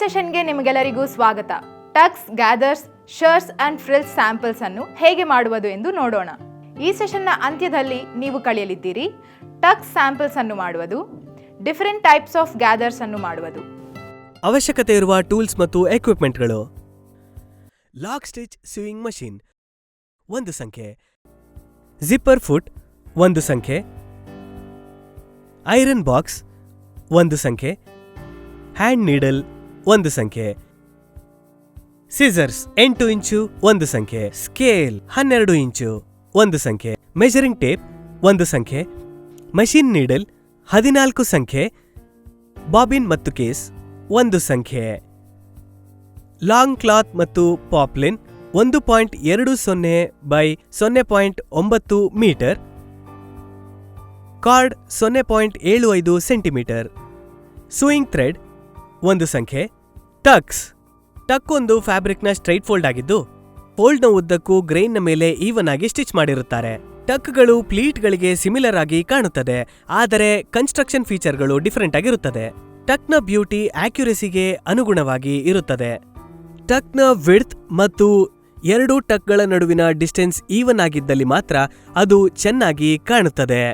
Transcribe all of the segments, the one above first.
ಸೆಷನ್ಗೆ ನಿಮಗೆಲ್ಲರಿಗೂ ಸ್ವಾಗತ. Tux, gathers, shirts and frills samples ಅನ್ನು ಹೇಗೆ ಮಾಡುವುದು ಎಂದು ನೋಡೋಣ. ಈ ಸೆಷನ್ನ ಅಂತ್ಯದಲ್ಲಿ ನೀವು ಕಲಿಯಲಿದ್ದೀರಿ ಟಕ್ಸ್ ಸ್ಯಾಂಪಲ್ಸ್ ಅನ್ನು ಮಾಡುವುದು, ಡಿಫರೆಂಟ್ ಟೈಪ್ಸ್ ಆಫ್ ಗ್ಯಾದರ್ಸ್ ಅನ್ನು ಮಾಡುವುದು, ಅವಶ್ಯಕತೆ ಇರುವ ಟೂಲ್ಸ್ ಮತ್ತು ಎಕ್ವಿಪ್ಮೆಂಟ್ಗಳು, ಲಾಕ್ ಸ್ಟಿಚ್ ಸ್ಯೂಯಿಂಗ್ ಮಷೀನ್ 1 ಸಂಖ್ಯೆ, ಜಿಪ್ಪರ್ ಫುಟ್ 1 ಸಂಖ್ಯೆ, ಐರನ್ ಬಾಕ್ಸ್ 1 ಸಂಖ್ಯೆ, ಹ್ಯಾಂಡ್ ನೀಡಲ್ 1 ಸಂಖ್ಯೆ, ಸಿಸರ್ಸ್ 8 ಇಂಚು 1 ಸಂಖ್ಯೆ, ಸ್ಕೇಲ್ 12 ಇಂಚು 1 ಸಂಖ್ಯೆ, ಮೆಜರಿಂಗ್ ಟೇಪ್ 1 ಸಂಖ್ಯೆ, ಮಷೀನ್ ನೀಡಲ್ 14 ಸಂಖ್ಯೆ, ಬಾಬಿನ್ ಮತ್ತು ಕೇಸ್ 1 ಸಂಖ್ಯೆ, ಲಾಂಗ್ ಕ್ಲಾತ್ ಮತ್ತು poplin 1.20 by 0.9 metre, card 0.75 centimetre, sewing thread 1 ಸಂಖ್ಯೆ, ಟಕ್ ಒಂದು ಫ್ಯಾಬ್ರಿಕ್ನ ಸ್ಟ್ರೈಟ್ ಫೋಲ್ಡ್ ಆಗಿದ್ದು ಫೋಲ್ಡ್ನ ಉದ್ದಕ್ಕೂ ಗ್ರೈನ್ನ ಮೇಲೆ ಈವನ್ ಆಗಿ ಸ್ಟಿಚ್ ಮಾಡಿರುತ್ತಾರೆ. ಟಕ್ಗಳು ಪ್ಲೀಟ್ಗಳಿಗೆ ಸಿಮಿಲರ್ ಆಗಿ ಕಾಣುತ್ತದೆ, ಆದರೆ ಕನ್ಸ್ಟ್ರಕ್ಷನ್ ಫೀಚರ್ಗಳು ಡಿಫರೆಂಟ್ ಆಗಿರುತ್ತದೆ. ಟಕ್ನ ಬ್ಯೂಟಿ ಆಕ್ಯುರೆಸಿಗೆ ಅನುಗುಣವಾಗಿ ಇರುತ್ತದೆ. ಟಕ್ನ ವಿಡ್ತ್ ಮತ್ತು 2 ಟಕ್ಗಳ ನಡುವಿನ ಡಿಸ್ಟೆನ್ಸ್ ಈವನ್ ಆಗಿದ್ದಲ್ಲಿ ಮಾತ್ರ ಅದು ಚೆನ್ನಾಗಿ ಕಾಣುತ್ತದೆ.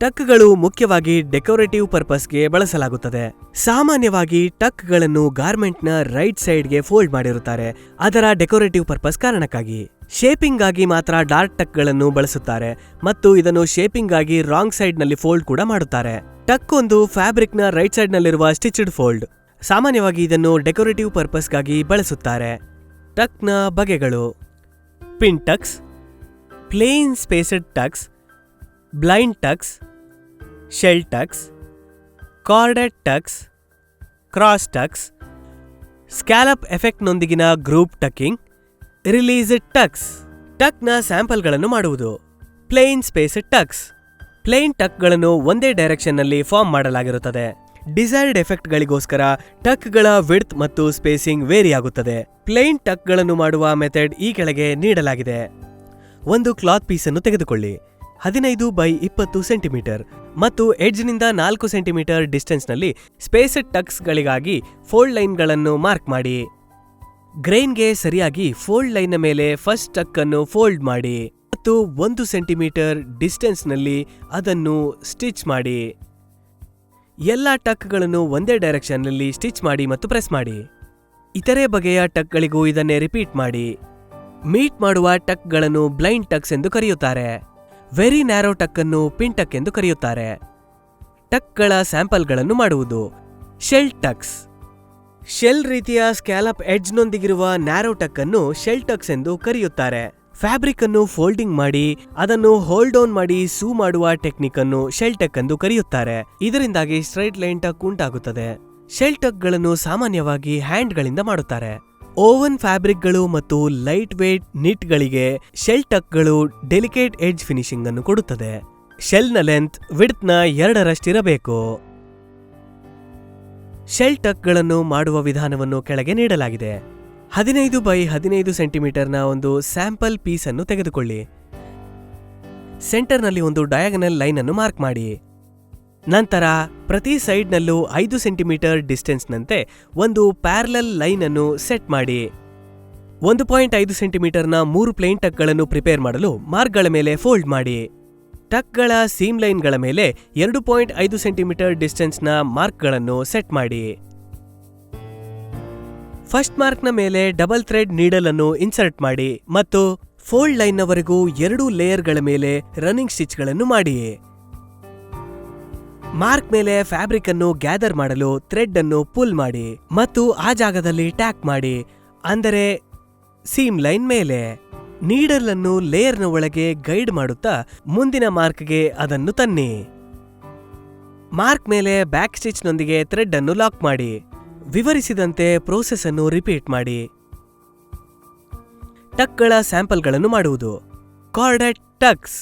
ಟಕ್ಗಳು ಮುಖ್ಯವಾಗಿ ಡೆಕೋರೇಟಿವ್ ಪರ್ಪಸ್ಗೆ ಬಳಸಲಾಗುತ್ತದೆ. ಸಾಮಾನ್ಯವಾಗಿ ಟಕ್ಗಳನ್ನು ಗಾರ್ಮೆಂಟ್ನ ರೈಟ್ ಸೈಡ್ಗೆ ಫೋಲ್ಡ್ ಮಾಡಿರುತ್ತಾರೆ, ಅದರ ಡೆಕೋರೇಟಿವ್ ಪರ್ಪಸ್ ಕಾರಣಕ್ಕಾಗಿ. ಶೇಪಿಂಗ್ ಆಗಿ ಮಾತ್ರ ಡಾರ್ಕ್ ಟಕ್ಗಳನ್ನು ಬಳಸುತ್ತಾರೆ ಮತ್ತು ಇದನ್ನು ಶೇಪಿಂಗ್ ಆಗಿ ರಾಂಗ್ ಸೈಡ್ನಲ್ಲಿ ಫೋಲ್ಡ್ ಕೂಡ ಮಾಡುತ್ತಾರೆ. ಟಕ್ ಒಂದು ಫ್ಯಾಬ್ರಿಕ್ನ ರೈಟ್ ಸೈಡ್ನಲ್ಲಿರುವ ಸ್ಟಿಚ್ಡ್ ಫೋಲ್ಡ್. ಸಾಮಾನ್ಯವಾಗಿ ಇದನ್ನು ಡೆಕೋರೇಟಿವ್ ಪರ್ಪಸ್ಗಾಗಿ ಬಳಸುತ್ತಾರೆ. ಟಕ್ನ ಬಗೆಗಳು: pin tucks, plain spaced tucks, blind tucks, shell tucks, corded tucks, cross tucks, scallop ಎಫೆಕ್ಟ್ನೊಂದಿಗಿನ ಗ್ರೂಪ್ ಟಕ್ಕಿಂಗ್, ರಿಲೀಸ್ಡ್ ಟಕ್ಸ್. ಟಕ್ನ ಸ್ಯಾಂಪಲ್ಗಳನ್ನು ಮಾಡುವುದು: ಪ್ಲೇನ್ ಸ್ಪೇಸೆಡ್ ಟಕ್ಸ್. ಪ್ಲೇನ್ ಟಕ್ಗಳನ್ನು ಒಂದೇ ಡೈರೆಕ್ಷನ್ನಲ್ಲಿ ಫಾರ್ಮ್ ಮಾಡಲಾಗಿರುತ್ತದೆ. ಡಿಸೈರ್ಡ್ ಎಫೆಕ್ಟ್ಗಳಿಗೋಸ್ಕರ ಟಕ್ಗಳ ವಿಡ್ತ್ ಮತ್ತು ಸ್ಪೇಸಿಂಗ್ ವೇರಿ ಆಗುತ್ತದೆ. ಪ್ಲೇನ್ ಟಕ್ಗಳನ್ನು ಮಾಡುವ ಮೆಥಡ್ ಈ ಕೆಳಗೆ ನೀಡಲಾಗಿದೆ. ಒಂದು ಕ್ಲಾತ್ ಪೀಸನ್ನು ತೆಗೆದುಕೊಳ್ಳಿ, 15 ಬೈ 20 ಸೆಂಟಿಮೀಟರ್ ಮತ್ತು ಎಡ್ಜ್ನಿಂದ 4 ಸೆಂಟಿಮೀಟರ್ ಡಿಸ್ಟೆನ್ಸ್ನಲ್ಲಿ ಸ್ಪೇಸೆಡ್ ಟಕ್ಸ್ಗಳಿಗಾಗಿ ಫೋಲ್ಡ್ ಲೈನ್ಗಳನ್ನು ಮಾರ್ಕ್ ಮಾಡಿ. ಗ್ರೈನ್ಗೆ ಸರಿಯಾಗಿ ಫೋಲ್ಡ್ ಲೈನ್ನ ಮೇಲೆ ಫಸ್ಟ್ ಟಕ್ ಅನ್ನು ಫೋಲ್ಡ್ ಮಾಡಿ ಮತ್ತು 1 ಸೆಂಟಿಮೀಟರ್ ಡಿಸ್ಟೆನ್ಸ್ನಲ್ಲಿ ಅದನ್ನು ಸ್ಟಿಚ್ ಮಾಡಿ. ಎಲ್ಲ ಟಕ್ಗಳನ್ನು ಒಂದೇ ಡೈರೆಕ್ಷನ್ನಲ್ಲಿ ಸ್ಟಿಚ್ ಮಾಡಿ ಮತ್ತು ಪ್ರೆಸ್ ಮಾಡಿ. ಇತರೆ ಬಗೆಯ ಟಕ್ಗಳಿಗೂ ಇದನ್ನೇ ರಿಪೀಟ್ ಮಾಡಿ. ಮೀಟ್ ಮಾಡುವ ಟಕ್ಗಳನ್ನು ಬ್ಲೈಂಡ್ ಟಕ್ಸ್ ಎಂದು ಕರೆಯುತ್ತಾರೆ. ವೆರಿ ನ್ಯಾರೋ ಟಕ್ ಅನ್ನು ಪಿನ್ ಟಕ್ ಎಂದು ಕರೆಯುತ್ತಾರೆ. ಟಕ್ಗಳ ಸ್ಯಾಂಪಲ್ಗಳನ್ನು ಮಾಡುವುದು: ಶೆಲ್ ಟಕ್ಸ್. ಶೆಲ್ ರೀತಿಯ ಸ್ಕ್ಯಾಲಪ್ ಎಡ್ಜ್ನೊಂದಿಗಿರುವ ನ್ಯಾರೋ ಟಕ್ ಅನ್ನು ಶೆಲ್ ಟಕ್ಸ್ ಎಂದು ಕರೆಯುತ್ತಾರೆ. ಫ್ಯಾಬ್ರಿಕ್ ಅನ್ನು ಫೋಲ್ಡಿಂಗ್ ಮಾಡಿ ಅದನ್ನು ಹೋಲ್ಡ್ ಆನ್ ಮಾಡಿ ಸೂ ಮಾಡುವ ಟೆಕ್ನಿಕ್ ಅನ್ನು ಶೆಲ್ ಟಕ್ ಎಂದು ಕರೆಯುತ್ತಾರೆ. ಇದರಿಂದಾಗಿ ಸ್ಟ್ರೈಟ್ ಲೈನ್ ಟಕ್ ಉಂಟಾಗುತ್ತದೆ. ಶೆಲ್ ಟಕ್ಗಳನ್ನು ಸಾಮಾನ್ಯವಾಗಿ ಹ್ಯಾಂಡ್ಗಳಿಂದ ಮಾಡುತ್ತಾರೆ. ಓವನ್ ಫ್ಯಾಬ್ರಿಕ್ಗಳು ಮತ್ತು ಲೈಟ್ ವೇಟ್ ನಿಟ್ಗಳಿಗೆ ಶೆಲ್ ಟಕ್ಗಳು ಡೆಲಿಕೇಟ್ ಎಡ್ಜ್ ಫಿನಿಶಿಂಗ್ ಅನ್ನು ಕೊಡುತ್ತದೆ. ಶೆಲ್ನ ಲೆಂತ್ ವಿಡ್ತ್ನ 2ರಷ್ಟಿರಬೇಕು. ಶೆಲ್ ಟಕ್ಗಳನ್ನು ಮಾಡುವ ವಿಧಾನವನ್ನು ಕೆಳಗೆ ನೀಡಲಾಗಿದೆ. 15 ಬೈ 15 ಸೆಂಟಿಮೀಟರ್ನ ಒಂದು ಸ್ಯಾಂಪಲ್ ಪೀಸ್ ಅನ್ನು ತೆಗೆದುಕೊಳ್ಳಿ. ಸೆಂಟರ್ನಲ್ಲಿ ಒಂದು ಡಯಾಗನಲ್ ಲೈನ್ ಅನ್ನು ಮಾರ್ಕ್ ಮಾಡಿ. ನಂತರ ಪ್ರತಿ ಸೈಡ್ನಲ್ಲೂ 5 ಸೆಂಟಿಮೀಟರ್ ಡಿಸ್ಟೆನ್ಸ್ನಂತೆ ಒಂದು ಪ್ಯಾರಲಲ್ ಲೈನ್ ಅನ್ನು ಸೆಟ್ ಮಾಡಿ. 1.5 ಸೆಂಟಿಮೀಟರ್ನ 3 ಪ್ಲೇನ್ ಟಕ್ಗಳನ್ನು ಪ್ರಿಪೇರ್ ಮಾಡಲು ಮಾರ್ಕ್ಗಳ ಮೇಲೆ ಫೋಲ್ಡ್ ಮಾಡಿ. ಟಕ್ಗಳ ಸೀಮ್ ಲೈನ್ಗಳ ಮೇಲೆ 2.5 ಸೆಂಟಿಮೀಟರ್ ಡಿಸ್ಟೆನ್ಸ್ನ ಮಾರ್ಕ್ಗಳನ್ನು ಸೆಟ್ ಮಾಡಿ. ಫಸ್ಟ್ ಮಾರ್ಕ್ನ ಮೇಲೆ ಡಬಲ್ ಥ್ರೆಡ್ ನೀಡಲ್ ಅನ್ನು ಇನ್ಸರ್ಟ್ ಮಾಡಿ ಮತ್ತು ಫೋಲ್ಡ್ ಲೈನ್ನವರೆಗೂ 2 ಲೇಯರ್ಗಳ ಮೇಲೆ ರನ್ನಿಂಗ್ ಸ್ಟಿಚ್ಗಳನ್ನು ಮಾಡಿ. ಮಾರ್ಕ್ ಮೇಲೆ ಫ್ಯಾಬ್ರಿಕ್ ಅನ್ನು ಗ್ಯಾದರ್ ಮಾಡಲು ಥ್ರೆಡ್ ಅನ್ನು ಪುಲ್ ಮಾಡಿ ಮತ್ತು ಆ ಜಾಗದಲ್ಲಿ ಟ್ಯಾಕ್ ಮಾಡಿ, ಅಂದರೆ ಸೀಮ್ ಲೈನ್ ಮೇಲೆ. ನೀಡಲ್ ಅನ್ನು ಲೇಯರ್ನ ಒಳಗೆ ಗೈಡ್ ಮಾಡುತ್ತಾ ಮುಂದಿನ ಮಾರ್ಕ್ಗೆ ಅದನ್ನು ತನ್ನಿ. ಮಾರ್ಕ್ ಮೇಲೆ ಬ್ಯಾಕ್ ಸ್ಟಿಚ್ನೊಂದಿಗೆ ಥ್ರೆಡ್ ಅನ್ನು ಲಾಕ್ ಮಾಡಿ. ವಿವರಿಸಿದಂತೆ ಪ್ರೋಸೆಸ್ ಅನ್ನು ರಿಪೀಟ್ ಮಾಡಿ. ಟಕ್ಗಳ ಸ್ಯಾಂಪಲ್ಗಳನ್ನು ಮಾಡುವುದು: ಕಾರ್ಡೆಡ್ ಟಕ್ಸ್.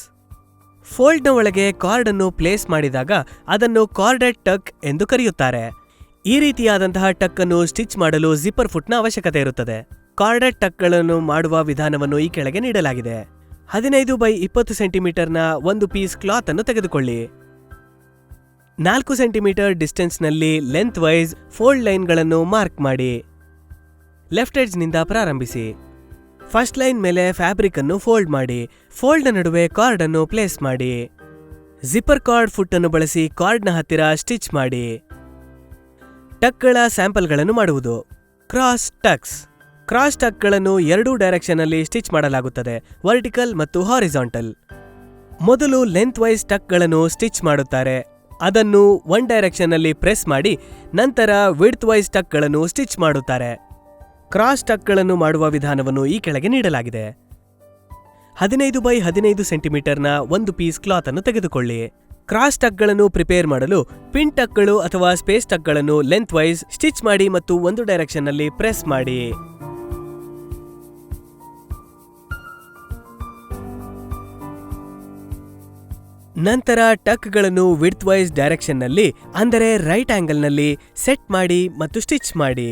ಫೋಲ್ಡ್ನ ಒಳಗೆ ಕಾರ್ಡ್ ಅನ್ನು ಪ್ಲೇಸ್ ಮಾಡಿದಾಗ ಅದನ್ನು ಕಾರ್ಡೆಡ್ ಟಕ್ ಎಂದು ಕರೆಯುತ್ತಾರೆ. ಈ ರೀತಿಯಾದಂತಹ ಟಕ್ ಅನ್ನು ಸ್ಟಿಚ್ ಮಾಡಲು ಜಿಪ್ಪರ್ ಫುಟ್ನ ಅವಶ್ಯಕತೆ ಇರುತ್ತದೆ. ಕಾರ್ಡೆಡ್ ಟಕ್ಗಳನ್ನು ಮಾಡುವ ವಿಧಾನವನ್ನು ಈ ಕೆಳಗೆ ನೀಡಲಾಗಿದೆ. 15 ಬೈ 20 ಸೆಂಟಿಮೀಟರ್ನ ಒಂದು ಪೀಸ್ ಕ್ಲಾತ್ ಅನ್ನು ತೆಗೆದುಕೊಳ್ಳಿ. 4 ಸೆಂಟಿಮೀಟರ್ ಡಿಸ್ಟೆನ್ಸ್ನಲ್ಲಿ ಲೆಂತ್ ವೈಸ್ ಫೋಲ್ಡ್ ಲೈನ್ಗಳನ್ನು ಮಾರ್ಕ್ ಮಾಡಿ. ಲೆಫ್ಟ್ ಎಡ್ಜ್ನಿಂದ ಪ್ರಾರಂಭಿಸಿ. ಫಸ್ಟ್ ಲೈನ್ ಮೇಲೆ ಫ್ಯಾಬ್ರಿಕ್ ಅನ್ನು ಫೋಲ್ಡ್ ಮಾಡಿ. ಫೋಲ್ಡ್ ನಡುವೆ ಕಾರ್ಡ್ ಅನ್ನು ಪ್ಲೇಸ್ ಮಾಡಿ. ಜಿಪ್ಪರ್ ಕಾರ್ಡ್ ಫುಟ್ ಅನ್ನು ಬಳಸಿ ಕಾರ್ಡ್ನ ಹತ್ತಿರ ಸ್ಟಿಚ್ ಮಾಡಿ. ಟಕ್ಗಳ ಸ್ಯಾಂಪಲ್ಗಳನ್ನು ಮಾಡುವುದು. Cross Tux. ಕ್ರಾಸ್ ಟಕ್ಗಳನ್ನು ಎರಡೂ ಡೈರೆಕ್ಷನ್ ಅಲ್ಲಿ ಸ್ಟಿಚ್ ಮಾಡಲಾಗುತ್ತದೆ, ವರ್ಟಿಕಲ್ ಮತ್ತು ಹಾರಿಜಾಂಟಲ್. ಮೊದಲು ಲೆಂತ್ ವೈಸ್ ಟಕ್ಗಳನ್ನು ಸ್ಟಿಚ್ ಮಾಡುತ್ತಾರೆ. ಅದನ್ನು ಒನ್ ಡೈರೆಕ್ಷನ್ ಅಲ್ಲಿ ಪ್ರೆಸ್ ಮಾಡಿ ನಂತರ ವಿಡ್ತ್ ವೈಸ್ ಟಕ್ಗಳನ್ನು ಸ್ಟಿಚ್ ಮಾಡುತ್ತಾರೆ. ಕ್ರಾಸ್ ಟಕ್ಗಳನ್ನು ಮಾಡುವ ವಿಧಾನವನ್ನು ಈ ಕೆಳಗೆ ನೀಡಲಾಗಿದೆ. 15 ಬೈ 15 ಸೆಂಟಿಮೀಟರ್ನ ಒಂದು ಪೀಸ್ ಕ್ಲಾತ್ ಅನ್ನು ತೆಗೆದುಕೊಳ್ಳಿ. ಕ್ರಾಸ್ ಟಕ್ಗಳನ್ನು ಪ್ರಿಪೇರ್ ಮಾಡಲು ಪಿನ್ ಟಕ್ಗಳು ಅಥವಾ ಸ್ಪೇಸ್ ಟಕ್ಗಳನ್ನು ಲೆಂತ್ ವೈಸ್ ಸ್ಟಿಚ್ ಮಾಡಿ ಮತ್ತು ಒಂದು ಡೈರೆಕ್ಷನ್ ಅಲ್ಲಿ ಪ್ರೆಸ್ ಮಾಡಿ. ನಂತರ ಟಕ್ಗಳನ್ನು ವಿಡ್ತ್ ವೈಸ್ ಡೈರೆಕ್ಷನ್ ನಲ್ಲಿ ಅಂದರೆ ರೈಟ್ ಆಂಗಲ್ ನಲ್ಲಿ ಸೆಟ್ ಮಾಡಿ ಮತ್ತು ಸ್ಟಿಚ್ ಮಾಡಿ.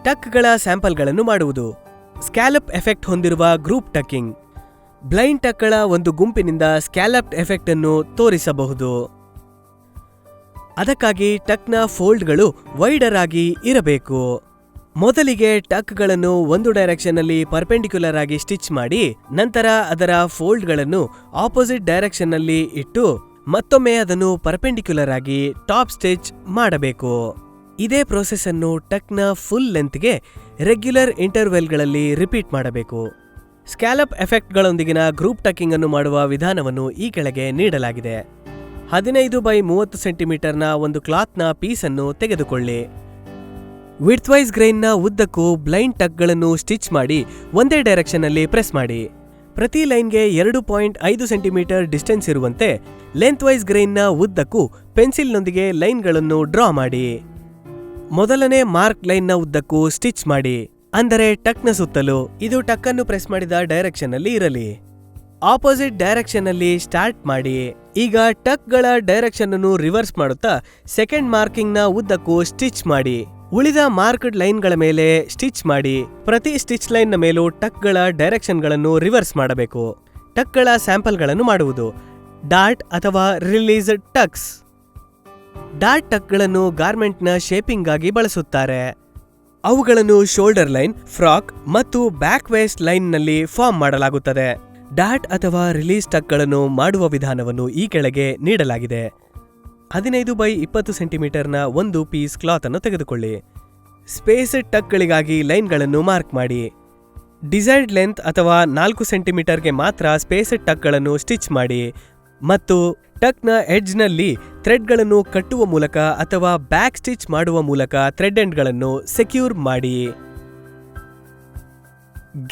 ಟಕ್ಗಳ ಸ್ಯಾಂಪಲ್ಗಳನ್ನು ಮಾಡುವುದು. ಸ್ಕ್ಯಾಲಪ್ ಎಫೆಕ್ಟ್ ಹೊಂದಿರುವ ಗ್ರೂಪ್ ಟಕ್ಕಿಂಗ್. ಬ್ಲೈಂಡ್ ಟಕ್ಗಳ ಒಂದು ಗುಂಪಿನಿಂದ ಸ್ಕ್ಯಾಲಪ್ ಎಫೆಕ್ಟ್ ಅನ್ನು ತೋರಿಸಬಹುದು. ಅದಕ್ಕಾಗಿ ಟಕ್ನ ಫೋಲ್ಡ್ಗಳು ವೈಡರ್ ಆಗಿ ಇರಬೇಕು. ಮೊದಲಿಗೆ ಟಕ್ಗಳನ್ನು ಒಂದು ಡೈರೆಕ್ಷನ್ ಅಲ್ಲಿ ಪರ್ಪೆಂಡಿಕ್ಯುಲರ್ ಆಗಿ ಸ್ಟಿಚ್ ಮಾಡಿ ನಂತರ ಅದರ ಫೋಲ್ಡ್ಗಳನ್ನು ಆಪೋಸಿಟ್ ಡೈರೆಕ್ಷನ್ ನಲ್ಲಿ ಇಟ್ಟು ಮತ್ತೊಮ್ಮೆ ಅದನ್ನು ಪರ್ಪೆಂಡಿಕ್ಯುಲರ್ ಆಗಿ ಟಾಪ್ ಸ್ಟಿಚ್ ಮಾಡಬೇಕು. ಇದೇ ಪ್ರೋಸೆಸ್ ಅನ್ನು ಟಕ್ನ ಫುಲ್ ಲೆಂತ್ಗೆ ರೆಗ್ಯುಲರ್ ಇಂಟರ್ವೆಲ್ಗಳಲ್ಲಿ ರಿಪೀಟ್ ಮಾಡಬೇಕು. ಸ್ಕ್ಯಾಲಪ್ ಎಫೆಕ್ಟ್ಗಳೊಂದಿಗಿನ ಗ್ರೂಪ್ ಟಕ್ಕಿಂಗ್ ಅನ್ನು ಮಾಡುವ ವಿಧಾನವನ್ನು ಈ ಕೆಳಗೆ ನೀಡಲಾಗಿದೆ. 15 ಬೈ 30 ಸೆಂಟಿಮೀಟರ್ನ ಒಂದು ಕ್ಲಾತ್ನ ಪೀಸ್ ಅನ್ನು ತೆಗೆದುಕೊಳ್ಳಿ. ವಿಡ್ತ್ ವೈಸ್ ಗ್ರೈನ್ನ ಉದ್ದಕ್ಕೂ ಬ್ಲೈಂಡ್ ಟಕ್ಗಳನ್ನು ಸ್ಟಿಚ್ ಮಾಡಿ ಒಂದೇ ಡೈರೆಕ್ಷನ್ ಅಲ್ಲಿ ಪ್ರೆಸ್ ಮಾಡಿ. ಪ್ರತಿ ಲೈನ್ಗೆ 2.5 ಸೆಂಟಿಮೀಟರ್ ಡಿಸ್ಟೆನ್ಸ್ ಇರುವಂತೆ ಲೆಂತ್ ವೈಸ್ ಗ್ರೈನ್ನ ಉದ್ದಕ್ಕೂ ಪೆನ್ಸಿಲ್ನೊಂದಿಗೆ ಲೈನ್ಗಳನ್ನು ಡ್ರಾ ಮಾಡಿ. ಮೊದಲನೇ ಮಾರ್ಕ್ ಲೈನ್ನ ಉದ್ದಕ್ಕೂ ಸ್ಟಿಚ್ ಮಾಡಿ, ಅಂದರೆ ಟಕ್ನ ಸುತ್ತಲೂ. ಇದು ಟಕ್ ಅನ್ನು ಪ್ರೆಸ್ ಮಾಡಿದ ಡೈರೆಕ್ಷನ್ ಅಲ್ಲಿ ಇರಲಿ. ಆಪೋಸಿಟ್ ಡೈರೆಕ್ಷನ್ ಅಲ್ಲಿ ಸ್ಟಾರ್ಟ್ ಮಾಡಿ. ಈಗ ಟಕ್ಗಳ ಡೈರೆಕ್ಷನ್ ಅನ್ನು ರಿವರ್ಸ್ ಮಾಡುತ್ತಾ ಸೆಕೆಂಡ್ ಮಾರ್ಕಿಂಗ್ ನ ಉದ್ದಕ್ಕೂ ಸ್ಟಿಚ್ ಮಾಡಿ. ಉಳಿದ ಮಾರ್ಕ್ಡ್ ಲೈನ್ಗಳ ಮೇಲೆ ಸ್ಟಿಚ್ ಮಾಡಿ. ಪ್ರತಿ ಸ್ಟಿಚ್ ಲೈನ್ ನ ಮೇಲೂ ಟಕ್ಗಳ ಡೈರೆಕ್ಷನ್ಗಳನ್ನು ರಿವರ್ಸ್ ಮಾಡಬೇಕು. ಟಕ್ಗಳ ಸ್ಯಾಂಪಲ್ಗಳನ್ನು ಮಾಡುವುದು. ಡಾಟ್ ಅಥವಾ ರಿಲೀಸ್ಡ್ ಟಕ್ಸ್. ಡಾಟ್ ಟಕ್ಗಳನ್ನು ಗಾರ್ಮೆಂಟ್ನ ಶೇಪಿಂಗ್ ಆಗಿ ಬಳಸುತ್ತಾರೆ. ಅವುಗಳನ್ನು ಶೋಲ್ಡರ್ ಲೈನ್, ಫ್ರಾಕ್ ಮತ್ತು ಬ್ಯಾಕ್ ವೇಸ್ಟ್ ಲೈನ್ನಲ್ಲಿ ಫಾರ್ಮ್ ಮಾಡಲಾಗುತ್ತದೆ. ಡಾಟ್ ಅಥವಾ ರಿಲೀಸ್ ಟಕ್ಗಳನ್ನು ಮಾಡುವ ವಿಧಾನವನ್ನು ಈ ಕೆಳಗೆ ನೀಡಲಾಗಿದೆ. 15 ಬೈ 20 ಸೆಂಟಿಮೀಟರ್ನ ಒಂದು ಪೀಸ್ ಕ್ಲಾತ್ ಅನ್ನು ತೆಗೆದುಕೊಳ್ಳಿ. ಸ್ಪೇಸ್ಡ್ ಟಕ್ಗಳಿಗಾಗಿ ಲೈನ್ಗಳನ್ನು ಮಾರ್ಕ್ ಮಾಡಿ. ಡಿಸೈರ್ಡ್ ಲೆಂತ್ ಅಥವಾ 4 ಸೆಂಟಿಮೀಟರ್ಗೆ ಮಾತ್ರ ಸ್ಪೇಸ್ಡ್ ಟಕ್ಗಳನ್ನು ಸ್ಟಿಚ್ ಮಾಡಿ ಮತ್ತು ಟಕ್ನ ಎಡ್ಜ್ನಲ್ಲಿ ಥ್ರೆಡ್ಗಳನ್ನು ಕಟ್ಟುವ ಮೂಲಕ ಅಥವಾ ಬ್ಯಾಕ್ ಸ್ಟಿಚ್ ಮಾಡುವ ಮೂಲಕ ಥ್ರೆಡ್ ಎಂಡ್ಗಳನ್ನು ಸೆಕ್ಯೂರ್ ಮಾಡಿ.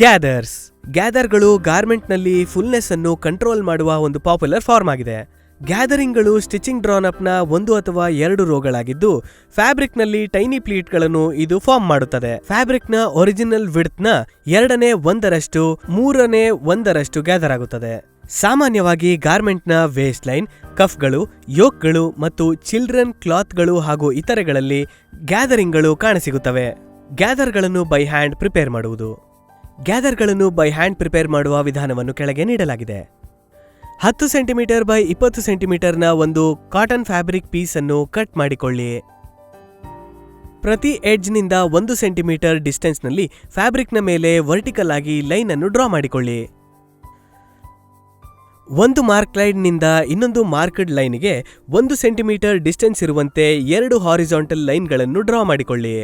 ಗ್ಯಾದರ್ಸ್. ಗ್ಯಾದರ್ಗಳು ಗಾರ್ಮೆಂಟ್ನಲ್ಲಿ ಫುಲ್ನೆಸ್ ಅನ್ನು ಕಂಟ್ರೋಲ್ ಮಾಡುವ ಒಂದು ಪಾಪ್ಯುಲರ್ ಫಾರ್ಮ್ ಆಗಿದೆ. ಗ್ಯಾದರಿಂಗ್ಗಳು ಸ್ಟಿಚಿಂಗ್ ಡ್ರಾನ್ ಅಪ್ನ 1 ಅಥವಾ 2 ರೋಗಳಾಗಿದ್ದು ಫ್ಯಾಬ್ರಿಕ್ನಲ್ಲಿ ಟೈನಿ ಪ್ಲೀಟ್ಗಳನ್ನು ಇದು ಫಾರ್ಮ್ ಮಾಡುತ್ತದೆ. ಫ್ಯಾಬ್ರಿಕ್ನ ಒರಿಜಿನಲ್ ವಿಡ್ತ್ನ 2/1 3/1 ಗ್ಯಾದರ್ ಆಗುತ್ತದೆ. ಸಾಮಾನ್ಯವಾಗಿ ಗಾರ್ಮೆಂಟ್ನ ವೇಸ್ಟ್ ಲೈನ್, ಕಫ್ಗಳು, ಯೋಕ್ಗಳು ಮತ್ತು ಚಿಲ್ಡ್ರನ್ ಕ್ಲಾತ್ಗಳು ಹಾಗೂ ಇತರೆಗಳಲ್ಲಿ ಗ್ಯಾದರಿಂಗ್ಗಳು ಕಾಣಸಿಗುತ್ತವೆ. ಗ್ಯಾದರ್ಗಳನ್ನು ಬೈ ಹ್ಯಾಂಡ್ ಪ್ರಿಪೇರ್ ಮಾಡುವುದು. ಗ್ಯಾದರ್ಗಳನ್ನು ಬೈ ಹ್ಯಾಂಡ್ ಪ್ರಿಪೇರ್ ಮಾಡುವ ವಿಧಾನವನ್ನು ಕೆಳಗೆ ನೀಡಲಾಗಿದೆ. 10 ಸೆಂಟಿಮೀಟರ್ ಬೈ 20 ಸೆಂಟಿಮೀಟರ್ನ ಒಂದು ಕಾಟನ್ ಫ್ಯಾಬ್ರಿಕ್ ಪೀಸ್ ಅನ್ನು ಕಟ್ ಮಾಡಿಕೊಳ್ಳಿ. ಪ್ರತಿ ಎಡ್ಜ್ನಿಂದ 1 ಸೆಂಟಿಮೀಟರ್ ಡಿಸ್ಟೆನ್ಸ್ನಲ್ಲಿ ಫ್ಯಾಬ್ರಿಕ್ನ ಮೇಲೆ ವರ್ಟಿಕಲ್ ಆಗಿ ಲೈನ್ ಅನ್ನು ಡ್ರಾ ಮಾಡಿಕೊಳ್ಳಿ. ಒಂದು ಮಾರ್ಕ್ ಲೈನ್ನಿಂದ ಇನ್ನೊಂದು ಮಾರ್ಕ್ಡ್ ಲೈನ್ಗೆ 1 ಸೆಂಟಿಮೀಟರ್ ಡಿಸ್ಟೆನ್ಸ್ ಇರುವಂತೆ 2 ಹಾರಿಜಾಂಟಲ್ ಲೈನ್ಗಳನ್ನು ಡ್ರಾ ಮಾಡಿಕೊಳ್ಳಿ.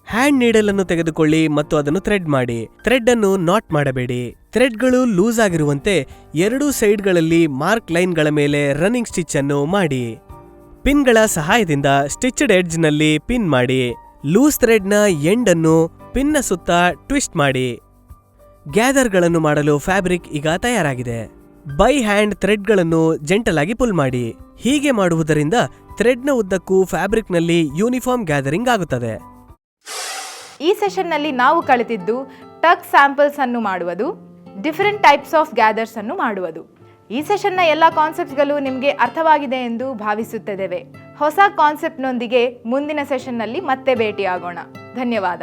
ಹ್ಯಾಂಡ್ ನೀಡಲ್ ಅನ್ನು ತೆಗೆದುಕೊಳ್ಳಿ ಮತ್ತು ಅದನ್ನು ಥ್ರೆಡ್ ಮಾಡಿ. ಥ್ರೆಡ್ ಅನ್ನು ನಾಟ್ ಮಾಡಬೇಡಿ. ಥ್ರೆಡ್ಗಳು ಲೂಸ್ ಆಗಿರುವಂತೆ 2 ಸೈಡ್ಗಳಲ್ಲಿ ಮಾರ್ಕ್ ಲೈನ್ಗಳ ಮೇಲೆ ರನ್ನಿಂಗ್ ಸ್ಟಿಚ್ ಅನ್ನು ಮಾಡಿ. ಪಿನ್ಗಳ ಸಹಾಯದಿಂದ ಸ್ಟಿಚ್ಡ್ ಎಡ್ಜ್ ನಲ್ಲಿ ಪಿನ್ ಮಾಡಿ. ಲೂಸ್ ಥ್ರೆಡ್ನ ಎಂಡ್ ಅನ್ನು ಪಿನ್ನ ಸುತ್ತ ಟ್ವಿಸ್ಟ್ ಮಾಡಿ. ಗ್ಯಾದರ್ಗಳನ್ನು ಮಾಡಲು ಫ್ಯಾಬ್ರಿಕ್ ಈಗ ತಯಾರಾಗಿದೆ. ಬೈ ಹ್ಯಾಂಡ್ ಥ್ರೆಡ್ಗಳನ್ನು ಜೆಂಟಲ್ ಆಗಿ ಪುಲ್ ಮಾಡಿ. ಹೀಗೆ ಮಾಡುವುದರಿಂದ ಥ್ರೆಡ್ನ ಉದ್ದಕ್ಕೂ ಫ್ಯಾಬ್ರಿಕ್ನಲ್ಲಿ ಯೂನಿಫಾರ್ಮ್ ಗ್ಯಾದರಿಂಗ್ ಆಗುತ್ತದೆ. ಈ ಸೆಷನ್ನಲ್ಲಿ ನಾವು ಕಲಿತಿದ್ದು ಟಕ್ ಸ್ಯಾಂಪಲ್ಸ್ ಅನ್ನು ಮಾಡುವುದು, ಡಿಫರೆಂಟ್ ಟೈಪ್ಸ್ ಆಫ್ ಗ್ಯಾದರ್ಸ್ ಅನ್ನು ಮಾಡುವುದು. ಈ ಸೆಷನ್ನ ಎಲ್ಲ ಕಾನ್ಸೆಪ್ಟ್ಗಳು ನಿಮಗೆ ಅರ್ಥವಾಗಿದೆ ಎಂದು ಭಾವಿಸುತ್ತಿದ್ದೇವೆ. ಹೊಸ ಕಾನ್ಸೆಪ್ಟ್ನೊಂದಿಗೆ ಮುಂದಿನ ಸೆಷನ್ನಲ್ಲಿ ಮತ್ತೆ ಭೇಟಿಯಾಗೋಣ. ಧನ್ಯವಾದ.